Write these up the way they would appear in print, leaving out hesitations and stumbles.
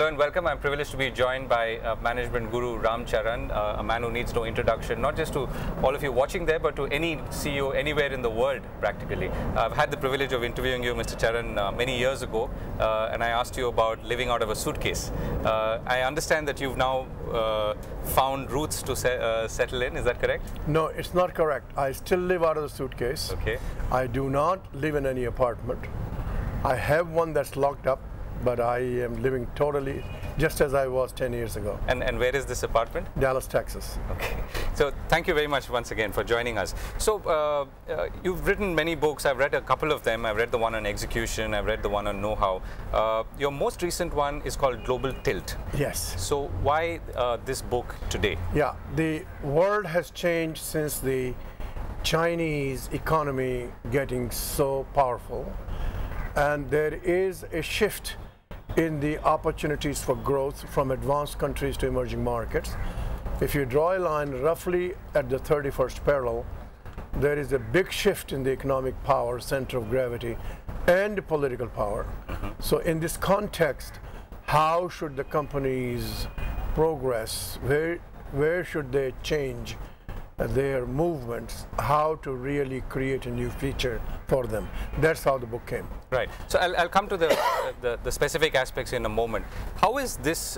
Hello and welcome. I'm privileged to be joined by management guru Charan, a man who needs no introduction, not just to all of you watching there, but to any CEO anywhere in the world, practically. I've had the privilege of interviewing you, Mr. Charan, many years ago, and I asked you about living out of a suitcase. I understand that you've now found roots to settle in. Is that correct? No, it's not correct. I still live out of the suitcase. Okay. I do not live in any apartment. I have one that's locked up, but I am living totally just as I was 10 years ago. And where is this apartment? Dallas, Texas. Okay. So thank you very much once again for joining us. So you've written many books. I've read a couple of them. I've read the one on execution. I've read the one on know-how. Your most recent one is called Global Tilt. Yes. So why this book today? Yeah, the world has changed since the Chinese economy getting so powerful, and there is a shift in the opportunities for growth from advanced countries to emerging markets. If you draw a line roughly at the 31st parallel, there is a big shift in the economic power, center of gravity, and political power. So in this context, how should the companies progress? Where should they change their movements, how to really create a new future for them? That's how the book came. Right. So I'll come to the specific aspects in a moment. How is this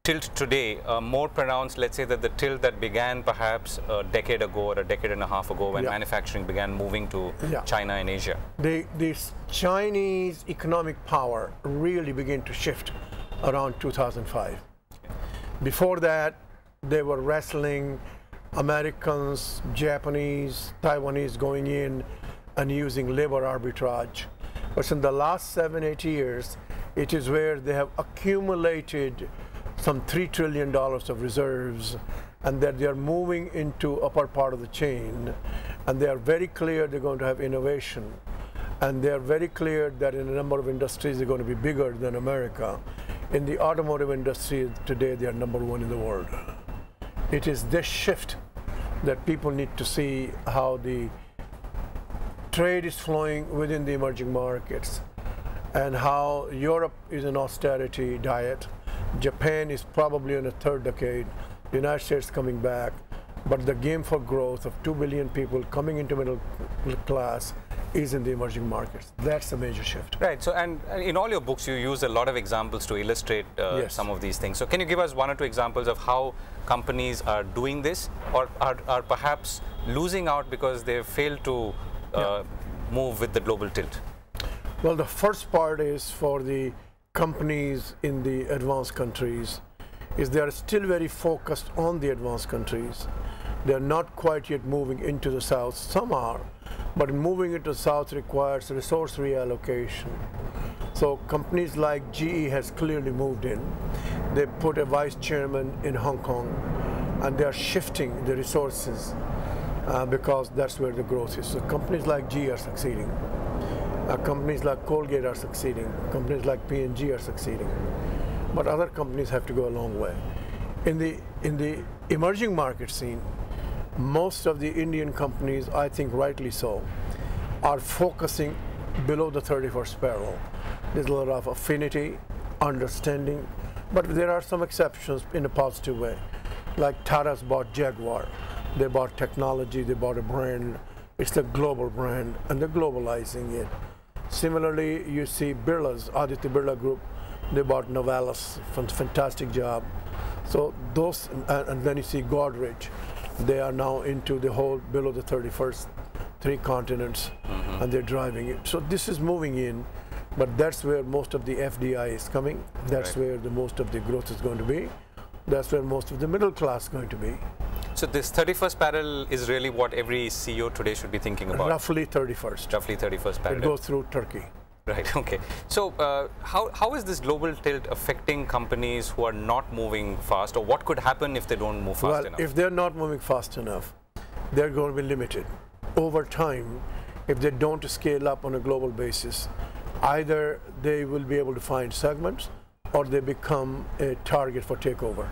tilt today more pronounced, let's say, that the tilt that began perhaps a decade ago or a decade and a half ago when manufacturing began moving to China and Asia? The Chinese economic power really began to shift around 2005. Before that, they were wrestling Americans, Japanese, Taiwanese going in and using labor arbitrage. But in the last 7-8 years, it is where they have accumulated some $3 trillion of reserves, and that they are moving into upper part of the chain, and they are very clear they're going to have innovation, and they are very clear that in a number of industries they're going to be bigger than America. In the automotive industry today, they are #1 in the world. It is this shift that people need to see, how the trade is flowing within the emerging markets, and how Europe is an austerity diet. Japan is probably in a third decade. The United States coming back, but the game for growth of 2 billion people coming into middle class is in the emerging markets. That's a major shift. Right. So, and in all your books, you use a lot of examples to illustrate some of these things. So, can you give us 1 or 2 examples of how companies are doing this, or are perhaps losing out because they've failed to move with the global tilt? Well, the first part is for the companies in the advanced countries, is they are still very focused on the advanced countries. They are not quite yet moving into the South. Some are, but moving into the South requires resource reallocation. So companies like GE has clearly moved in. They put a vice chairman in Hong Kong, and they are shifting the resources because that's where the growth is. So companies like GE are succeeding. Companies like Colgate are succeeding. Companies like P&G are succeeding. But other companies have to go a long way. In the emerging market scene, most of the Indian companies, I think rightly so, are focusing below the 31st parallel. There's a lot of affinity, understanding, but there are some exceptions in a positive way. Like Tata's bought Jaguar. They bought technology, they bought a brand. It's a global brand, and they're globalizing it. Similarly, you see Birla's, Aditya Birla Group, they bought Novalis, fantastic job. So those, and then you see Godrej, they are now into the whole below the 31st, 3 continents, and they're driving it. So this is moving in, but that's where most of the FDI is coming. That's where the most of the growth is going to be. That's where most of the middle class is going to be. So this 31st parallel is really what every CEO today should be thinking about? Roughly 31st. Roughly 31st parallel. It goes through Turkey. Right, okay. So how is this global tilt affecting companies who are not moving fast, or what could happen if they don't move fast enough? If they're not moving fast enough, they're going to be limited. Over time, if they don't scale up on a global basis, either they will be able to find segments, or they become a target for takeover.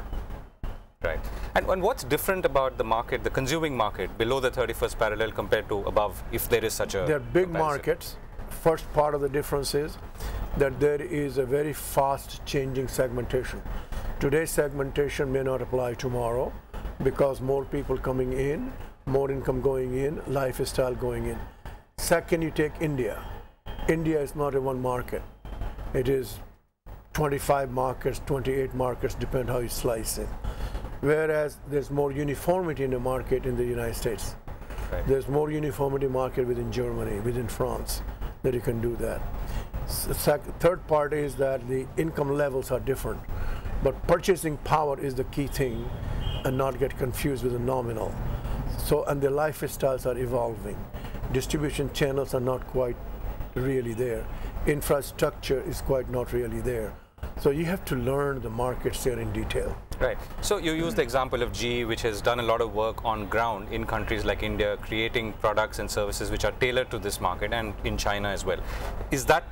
Right. And what's different about the market, the consuming market, below the 31st parallel compared to above, if there is such a They're big comparison? markets. First part of the difference is that there is a very fast changing segmentation. Today's segmentation may not apply tomorrow because more people coming in, more income going in, lifestyle going in. Second, you take India. India is not a one market. It is 25 markets, 28 markets, depend how you slice it. Whereas there's more uniformity in the market in the United States. Right. There's more uniformity market within Germany, within France, that you can do that. Third part is that the income levels are different, but purchasing power is the key thing, and not get confused with the nominal. So, and the lifestyles are evolving. Distribution channels are not quite really there. Infrastructure is quite not really there. So you have to learn the markets there in detail. Right. So you use the example of GE, which has done a lot of work on ground in countries like India, creating products and services which are tailored to this market, and in China as well. Is that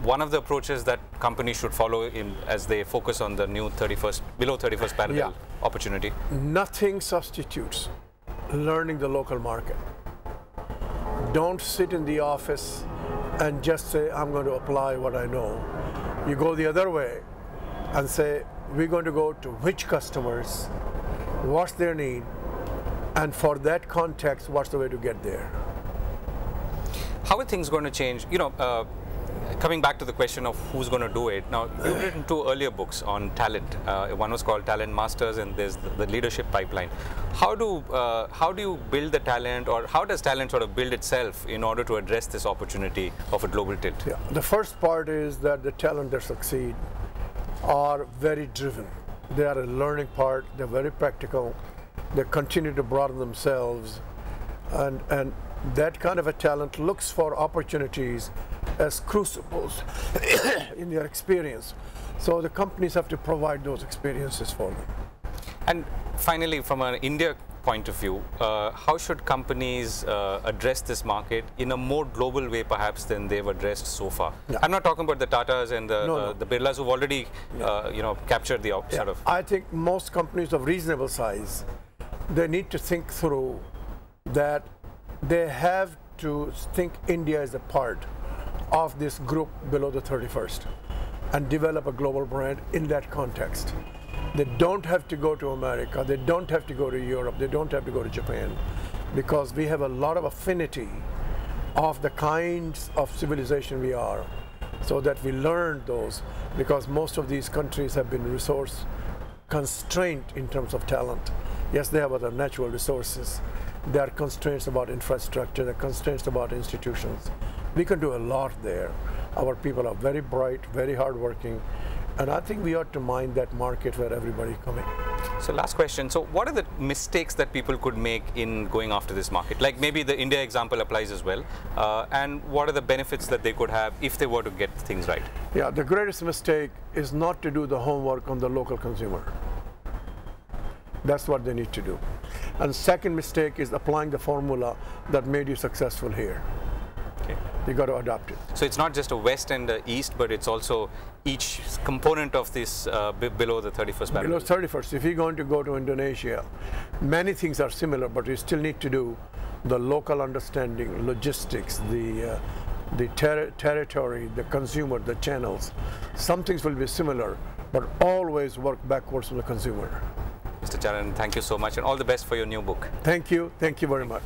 one of the approaches that companies should follow as they focus on the new below 31st parallel opportunity? Nothing substitutes learning the local market. Don't sit in the office and just say, I'm going to apply what I know. You go the other way and say, we're going to go to which customers, what's their need, and for that context, what's the way to get there. How are things going to change? You know, coming back to the question of who's going to do it. Now, you've written 2 earlier books on talent. One was called Talent Masters, and there's the Leadership Pipeline. How do you build the talent, or how does talent sort of build itself in order to address this opportunity of a global tilt? Yeah. The first part is that the talent that succeed are very driven. They are a learning part. They're very practical. They continue to broaden themselves, and that kind of a talent looks for opportunities as crucibles in their experience. So the companies have to provide those experiences for them. And finally, from an India point of view, how should companies address this market in a more global way perhaps than they've addressed so far? Yeah. I'm not talking about the Tatas and the Birlas who've already captured the sort of... I think most companies of reasonable size, they need to think through that they have to think India is a part of this group below the 31st and develop a global brand in that context. They don't have to go to America, they don't have to go to Europe, they don't have to go to Japan, because we have a lot of affinity of the kinds of civilization we are, so that we learn those, because most of these countries have been resource constrained in terms of talent. Yes, they have other natural resources. There are constraints about infrastructure, there are constraints about institutions. We can do a lot there. Our people are very bright, very hardworking, and I think we ought to mind that market where everybody's coming. So last question, so what are the mistakes that people could make in going after this market? Like maybe the India example applies as well, and what are the benefits that they could have if they were to get things right? Yeah, the greatest mistake is not to do the homework on the local consumer. That's what they need to do. And second mistake is applying the formula that made you successful here. Okay. You got to adopt it. So it's not just a west and a east, but it's also each component of this below the 31st parallel. Below 31st. If you're going to go to Indonesia, many things are similar, but you still need to do the local understanding, logistics, the territory, the consumer, the channels. Some things will be similar, but always work backwards from the consumer. Mr. Charan, thank you so much, and all the best for your new book. Thank you very much.